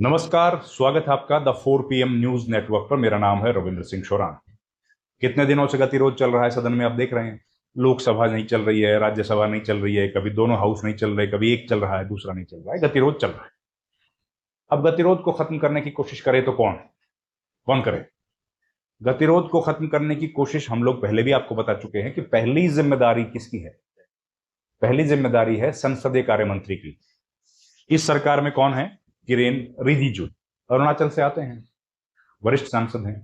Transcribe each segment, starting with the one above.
नमस्कार, स्वागत है आपका द 4 PM न्यूज नेटवर्क पर। मेरा नाम है रविंद्र सिंह शोरान। कितने दिनों से गतिरोध चल रहा है सदन में, आप देख रहे हैं। लोकसभा नहीं चल रही है, राज्यसभा नहीं चल रही है, कभी दोनों हाउस नहीं चल रहे, कभी एक चल रहा है दूसरा नहीं चल रहा है, गतिरोध चल रहा है। अब गतिरोध को खत्म करने की कोशिश करे तो कौन कौन करे? गतिरोध को खत्म करने की कोशिश हम लोग पहले भी आपको बता चुके हैं कि पहली जिम्मेदारी किसकी है। पहली जिम्मेदारी है संसदीय कार्य मंत्री की। इस सरकार में कौन है? किरेन रिजिजू, अरुणाचल से आते हैं, वरिष्ठ सांसद हैं।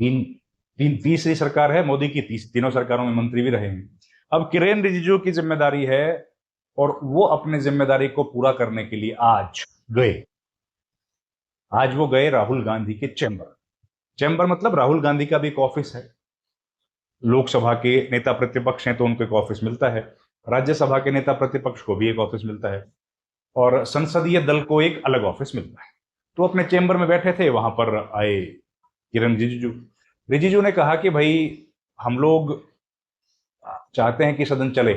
तीन तीन तीसरी सरकार है मोदी की, तीनों सरकारों में मंत्री भी रहे हैं। अब किरेन रिजिजू की जिम्मेदारी है और वो अपने जिम्मेदारी को पूरा करने के लिए आज वो गए राहुल गांधी के चैम्बर। चैम्बर मतलब राहुल गांधी का भी एक ऑफिस है। लोकसभा के नेता प्रतिपक्ष हैं तो उनको एक ऑफिस मिलता है, राज्यसभा के नेता प्रतिपक्ष को भी एक ऑफिस मिलता है, और संसदीय दल को एक अलग ऑफिस मिलता है। तो अपने चैम्बर में बैठे थे, वहां पर आए किरण रिजिजू। रिजिजू ने कहा कि भाई, हम लोग चाहते हैं कि सदन चले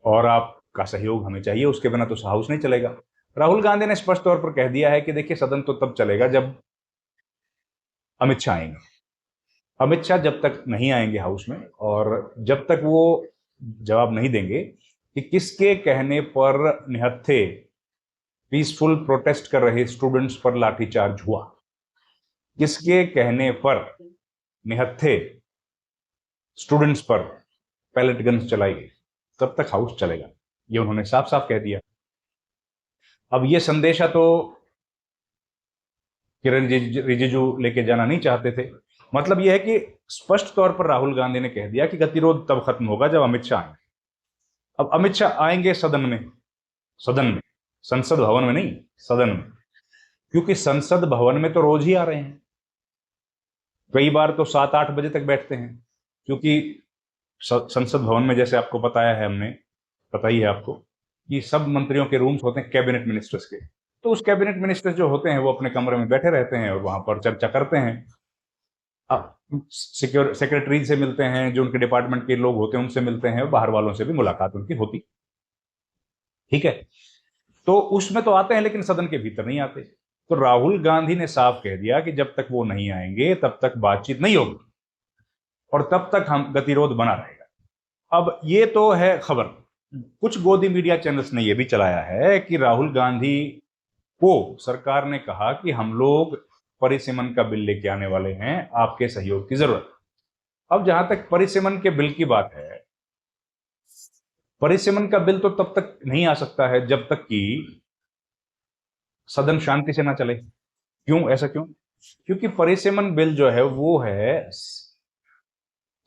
और आपका सहयोग हमें चाहिए, उसके बिना तो हाउस नहीं चलेगा। राहुल गांधी ने स्पष्ट तौर पर कह दिया है कि देखिए, सदन तो तब चलेगा जब अमित शाह आएंगे। अमित शाह जब तक नहीं आएंगे हाउस में, और जब तक वो जवाब नहीं देंगे कि किसके कहने पर निहत्थे पीसफुल प्रोटेस्ट कर रहे स्टूडेंट्स पर लाठीचार्ज हुआ, किसके कहने पर निहत्थे स्टूडेंट्स पर पैलेट गन्स चलाई गई, तब तक हाउस चलेगा। ये उन्होंने साफ साफ कह दिया। अब ये संदेशा तो किरण रिजिजू लेके जाना नहीं चाहते थे। मतलब यह है कि स्पष्ट तौर पर राहुल गांधी ने कह दिया कि गतिरोध तब खत्म होगा जब अमित शाह आएंगे। अब अमित शाह आएंगे सदन में, संसद भवन में नहीं, सदन में। क्योंकि संसद भवन में तो रोज ही आ रहे हैं, कई बार तो 7-8 बजे तक बैठते हैं। क्योंकि संसद भवन में, जैसे आपको बताया है हमने, पता ही है आपको, कि सब मंत्रियों के रूम्स होते हैं कैबिनेट मिनिस्टर्स के। तो उस कैबिनेट मिनिस्टर्स जो होते हैं वो अपने कमरे में बैठे रहते हैं और वहां पर चर्चा करते हैं। सेक्रेटरी से मिलते हैं, जो उनके डिपार्टमेंट के लोग होते हैं उनसे मिलते हैं, बाहर वालों से भी मुलाकात उनकी होती। ठीक है, तो उसमें तो आते हैं लेकिन सदन के भीतर नहीं आते। तो राहुल गांधी ने साफ कह दिया कि जब तक वो नहीं आएंगे तब तक बातचीत नहीं होगी और तब तक हम गतिरोध बना रहेगा। अब ये तो है खबर। कुछ गोदी मीडिया चैनल्स ने यह भी चलाया है कि राहुल गांधी को सरकार ने कहा कि हम लोग परिसीमन का बिल लेके आने वाले हैं, आपके सहयोग की जरूरत। अब जहां तक परिसीमन के बिल की बात है, परिसीमन का बिल तो तब तक नहीं आ सकता है जब तक कि सदन शांति से ना चले। क्यों, ऐसा क्यों? क्योंकि परिसीमन बिल जो है वो है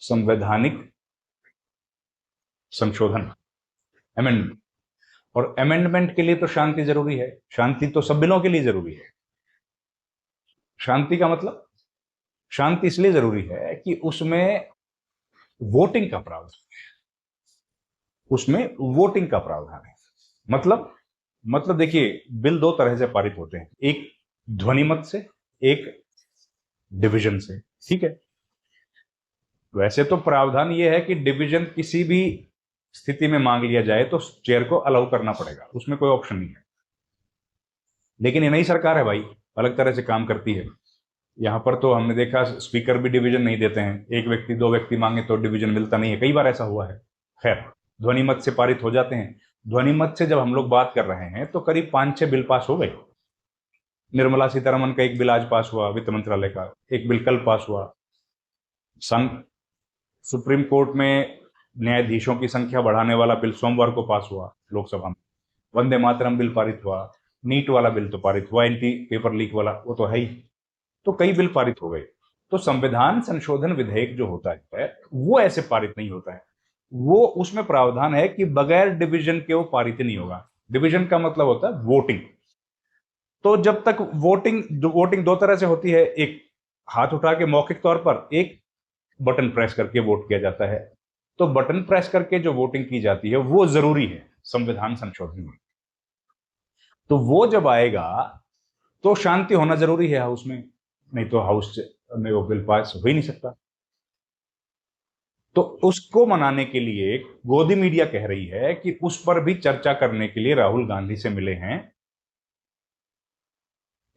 संवैधानिक संशोधन, अमेंडमेंट। और अमेंडमेंट के लिए तो शांति जरूरी है। शांति तो सब बिलों के लिए जरूरी है। शांति का मतलब, शांति इसलिए जरूरी है कि उसमें वोटिंग का प्रावधान है। उसमें वोटिंग का प्रावधान है। मतलब देखिए, बिल दो तरह से पारित होते हैं, एक ध्वनिमत से, एक डिवीजन से। ठीक है, वैसे तो प्रावधान यह है कि डिवीजन किसी भी स्थिति में मांग लिया जाए तो चेयर को अलाउ करना पड़ेगा, उसमें कोई ऑप्शन नहीं है। लेकिन ये नई सरकार है भाई, अलग तरह से काम करती है। यहां पर तो हमने देखा स्पीकर भी डिवीजन नहीं देते हैं, एक व्यक्ति दो व्यक्ति मांगे तो डिवीजन मिलता नहीं है, कई बार ऐसा हुआ है। खैर, ध्वनिमत से पारित हो जाते हैं। ध्वनिमत से जब हम लोग बात कर रहे हैं तो करीब 5-6 बिल पास हो गए। निर्मला सीतारमन का एक बिल आज पास हुआ, वित्त मंत्रालय का एक बिल कल पास हुआ। सुप्रीम कोर्ट में न्यायाधीशों की संख्या बढ़ाने वाला बिल सोमवार को पास हुआ लोकसभा में। वंदे मातरम बिल पारित हुआ, नीट वाला बिल तो पारित हुआ, एंटी पेपर लीक वाला वो तो है ही। तो कई बिल पारित हो गए। तो संविधान संशोधन विधेयक जो होता है वो ऐसे पारित नहीं होता है। वो उसमें प्रावधान है कि बगैर डिवीजन के वो पारित नहीं होगा। डिवीजन का मतलब होता है वोटिंग। तो जब तक वोटिंग दो तरह से होती है, एक हाथ उठा के मौखिक तौर पर, एक बटन प्रेस करके वोट किया जाता है। तो बटन प्रेस करके जो वोटिंग की जाती है वो जरूरी है संविधान संशोधन में। तो वो जब आएगा तो शांति होना जरूरी है हाउस में, नहीं तो हाउस में वो बिल पास हो ही नहीं सकता। तो उसको मनाने के लिए गोदी मीडिया कह रही है कि उस पर भी चर्चा करने के लिए राहुल गांधी से मिले हैं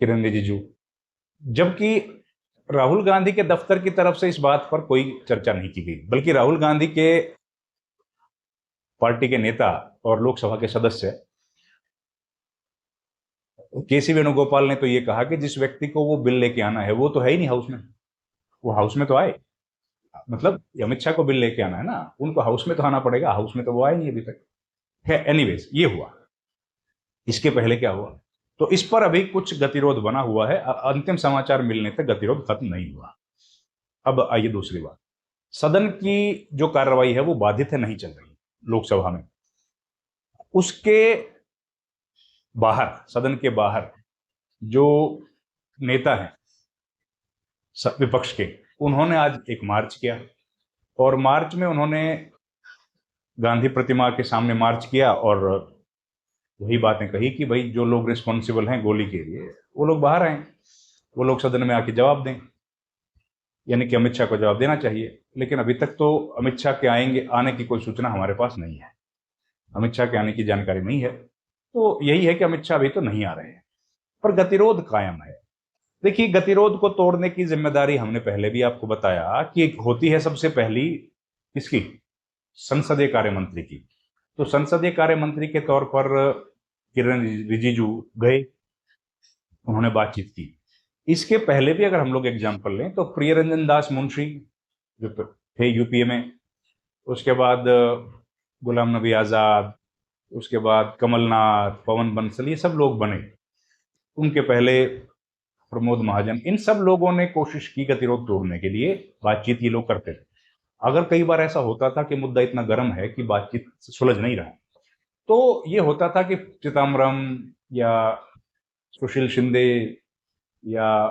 किरण रिजिजू, जबकि राहुल गांधी के दफ्तर की तरफ से इस बात पर कोई चर्चा नहीं की गई, बल्कि राहुल गांधी के पार्टी के नेता और लोकसभा के सदस्य केसी वेणुगोपाल ने तो ये कहा कि जिस व्यक्ति को वो बिल लेके आना है वो तो है ही नहीं हाउस में, वो हाउस में तो आए, मतलब अमित शाह को बिल लेके आना है ना, उनको हाउस में तो आना पड़ेगा, हाउस में तो वो आए नहीं अभी तक है। एनीवेज, ये हुआ। इसके पहले क्या हुआ, तो इस पर अभी कुछ गतिरोध बना हुआ है, अंतिम समाचार मिलने तक गतिरोध खत्म नहीं हुआ। अब आइए दूसरी बात, सदन की जो कार्रवाई है वो बाधित है, नहीं चल रही लोकसभा में। उसके बाहर, सदन के बाहर जो नेता हैं विपक्ष के, उन्होंने आज एक मार्च किया, और मार्च में उन्होंने गांधी प्रतिमा के सामने मार्च किया और वही बातें कही कि भाई जो लोग रिस्पॉन्सिबल हैं गोली के लिए वो लोग बाहर आए, वो लोग सदन में आके जवाब दें, यानी कि अमित शाह को जवाब देना चाहिए। लेकिन अभी तक तो अमित शाह के आने की कोई सूचना हमारे पास नहीं है, अमित शाह के आने की जानकारी नहीं है। तो यही है कि अमित शाह अभी तो नहीं आ रहे हैं, पर गतिरोध कायम है। देखिए, गतिरोध को तोड़ने की जिम्मेदारी हमने पहले भी आपको बताया कि होती है सबसे पहली किसकी, संसदीय कार्य मंत्री की। तो संसदीय कार्य मंत्री के तौर पर किरण रिजिजू गए, उन्होंने बातचीत की। इसके पहले भी अगर हम लोग एग्जाम्पल लें तो प्रियरंजन दास मुंशी जो थे यूपीए में, उसके बाद गुलाम नबी आजाद, उसके बाद कमलनाथ, पवन बंसल, ये सब लोग बने। उनके पहले प्रमोद महाजन, इन सब लोगों ने कोशिश की गतिरोध तोड़ने के लिए, बातचीत ये लोग करते थे। अगर कई बार ऐसा होता था कि मुद्दा इतना गर्म है कि बातचीत सुलझ नहीं रहा, तो ये होता था कि चिदम्बरम या सुशील शिंदे या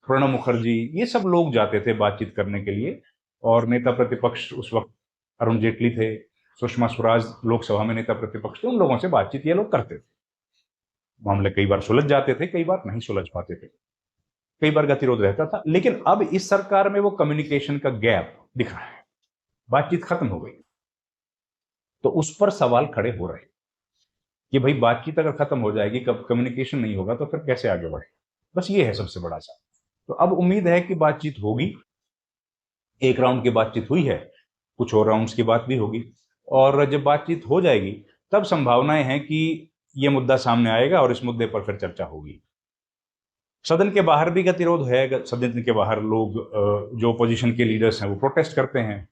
प्रणब मुखर्जी, ये सब लोग जाते थे बातचीत करने के लिए, और नेता प्रतिपक्ष उस वक्त अरुण जेटली थे, सुषमा स्वराज लोकसभा में नेता प्रतिपक्ष थे, उन लोगों से बातचीत ये लोग करते थे। मामले कई बार सुलझ जाते थे, कई बार नहीं सुलझ पाते थे, कई बार गतिरोध रहता था। लेकिन अब इस सरकार में वो कम्युनिकेशन का गैप दिख रहा है, बातचीत खत्म हो गई। तो उस पर सवाल खड़े हो रहे कि भाई बातचीत अगर खत्म हो जाएगी, कब कम्युनिकेशन नहीं होगा तो फिर कैसे आगे बढ़े। बस ये है सबसे बड़ा सा। तो अब उम्मीद है कि बातचीत होगी, एक राउंड की बातचीत हुई है, कुछ और राउंड्स की बात भी होगी, और जब बातचीत हो जाएगी तब संभावनाएं हैं कि ये मुद्दा सामने आएगा और इस मुद्दे पर फिर चर्चा होगी। सदन के बाहर भी गतिरोध है, सदन के बाहर लोग जो अपोजिशन के लीडर्स हैं वो प्रोटेस्ट करते हैं,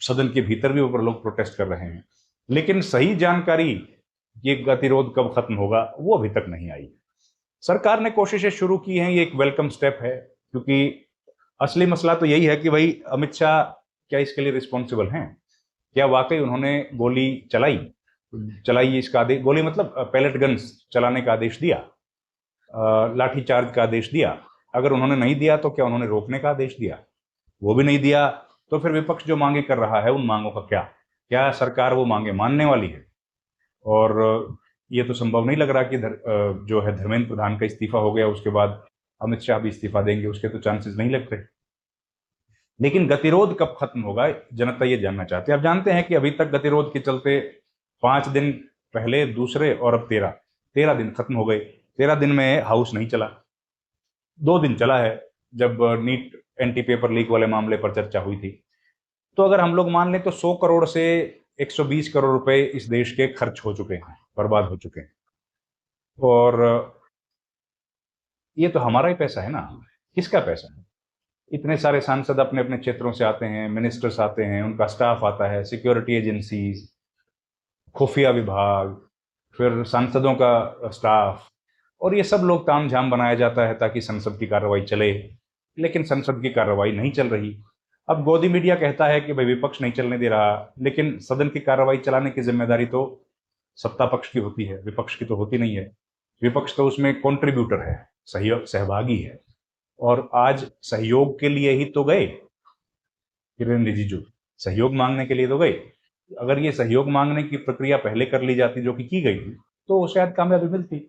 सदन के भीतर भी ऊपर लोग प्रोटेस्ट कर रहे हैं। लेकिन सही जानकारी, ये गतिरोध कब खत्म होगा, वो अभी तक नहीं आई। सरकार ने कोशिशें शुरू की हैं, ये एक वेलकम स्टेप है, क्योंकि असली मसला तो यही है कि भाई अमित शाह क्या इसके लिए रिस्पॉन्सिबल हैं? क्या वाकई उन्होंने गोली चलाई इसका आदेश, गोली मतलब पैलेट गन्स चलाने का आदेश दिया, लाठीचार्ज का आदेश दिया? अगर उन्होंने नहीं दिया तो क्या उन्होंने रोकने का आदेश दिया? वो भी नहीं दिया। तो फिर विपक्ष जो मांगे कर रहा है, उन मांगों का क्या सरकार वो मांगे मानने वाली है? और ये तो संभव नहीं लग रहा कि जो है धर्मेंद्र प्रधान का इस्तीफा हो गया, उसके बाद अमित शाह भी इस्तीफा देंगे, उसके तो चांसेस नहीं लगते। लेकिन गतिरोध कब खत्म होगा, जनता ये जानना चाहती है। आप जानते हैं कि अभी तक गतिरोध के चलते 5 दिन पहले दूसरे, और अब 13 दिन खत्म हो गए। 13 दिन में हाउस नहीं चला, 2 दिन चला है जब नीट एंटी पेपर लीक वाले मामले पर चर्चा हुई थी। तो अगर हम लोग मान लें तो 100 करोड़ से 120 करोड़ रुपए इस देश के खर्च हो चुके हैं, बर्बाद हो चुके हैं। और ये तो हमारा ही पैसा है ना, किसका पैसा है? इतने सारे सांसद अपने अपने क्षेत्रों से आते हैं, मिनिस्टर्स आते हैं, उनका स्टाफ आता है, सिक्योरिटी एजेंसीज, खुफिया विभाग, फिर सांसदों का स्टाफ, और ये सब लोग तामझाम बनाया जाता है ताकि संसद की कार्रवाई चले। लेकिन संसद की कार्रवाई नहीं चल रही। अब गोदी मीडिया कहता है कि भाई विपक्ष नहीं चलने दे रहा, लेकिन सदन की कार्रवाई चलाने की जिम्मेदारी तो सत्ता पक्ष की होती है, विपक्ष की तो होती नहीं है। विपक्ष तो उसमें कॉन्ट्रीब्यूटर है, सहयोग सहभागी है। और आज सहयोग के लिए ही तो गए किरण रिजिजू, सहयोग मांगने के लिए तो गए। अगर ये सहयोग मांगने की प्रक्रिया पहले कर ली जाती, जो कि की गई थी, तो शायद कामयाबी मिलती।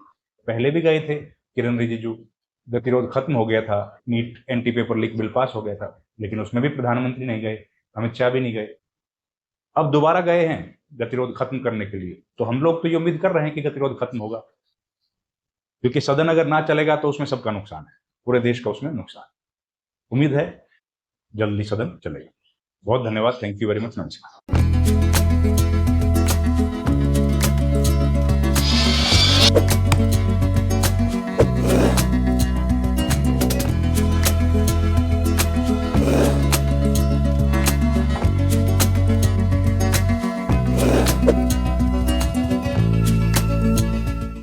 पहले भी गए थे किरण रिजिजू, गतिरोध खत्म हो गया था, NEET anti paper leak bill pass हो गया था, लेकिन उसमें भी प्रधानमंत्री नहीं गए, अमित शाह भी नहीं गए। अब दोबारा गए हैं गतिरोध खत्म करने के लिए, तो हम लोग तो ये उम्मीद कर रहे हैं कि गतिरोध खत्म होगा। क्योंकि सदन अगर ना चलेगा तो उसमें सबका नुकसान है, पूरे देश का उसमें नुकसान। उम्मीद है जल्दी सदन चलेगा। बहुत धन्यवाद, थैंक यू वेरी मच, नमस्कार।